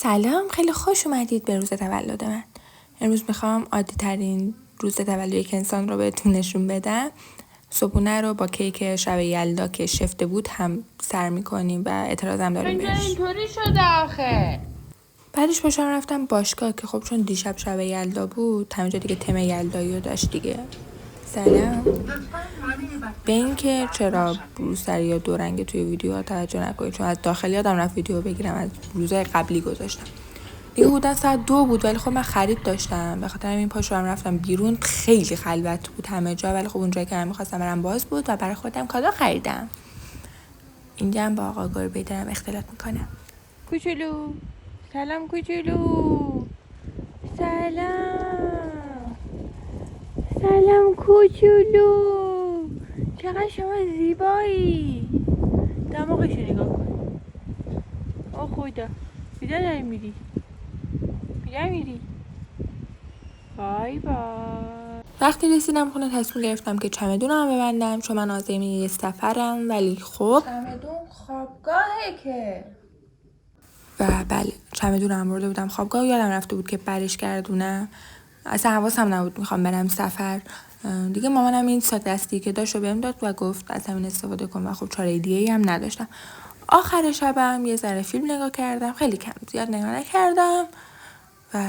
سلام، خیلی خوش اومدید به روز تولد من. امروز میخوام عادی ترین روز تولد یک انسان رو بهتون نشون بدم. صبحونه رو با کیک شب یلدا که شفته بود هم سر میکنیم و اعتراضم داریم بهش. اینطوری شده آخه. بعدش باشم رفتم باشگاه که خب چون دیشب شب یلدا بود همینجا دیگه تم یلدایی رو داشت دیگه. سلام. به این که چرا روسری یا دو رنگ توی ویدیو توجه نکنید، چون از داخل یادم رفت ویدیو بگیرم، از روزای قبلی گذاشتم. دیگه بودن ساعت 2 بود ولی خب من خرید داشتم، به خاطر این پاشو هم رفتم بیرون. خیلی خلوت بود همه جا، ولی خب اونجایی که من میخواستم برم باز بود و برای خودم کادو خریدم. اینجا هم با آقا گربه دارم اختلاط میکنم. کوچولو سلام، کوچولو سلام، سلام کوچولو، چقدر شما زیبایی. دماغشو نگاه کن. آه خدا، بیدار داری میری، بیدار میری. بای بای. وقتی رسیدم خونه تصمیم گرفتم که چمدونم ببندم، چون من عازم یه سفرم. ولی خب چمدون خوابگاهه که. و بله، چمدونم برده بودم خوابگاه، یادم رفته بود که برش گردونم. اصلا حواسم نبود میخوام برم سفر دیگه. مامانم این ساک دستی که داشت رو بهم داد و گفت از همین استفاده کن و خب چاره دیگه‌ای هم نداشتم. آخر شبم یه ذره فیلم نگاه کردم، خیلی کم، زیاد نگاه نکردم و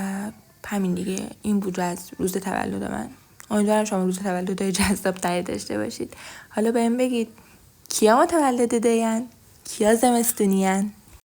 همین دیگه. این بود از روز تولد من. امیدوارم شما روز تولدهای جذاب تری داشته باشید. حالا بهم بگید کیا متولد دین؟ کیا زمستونین؟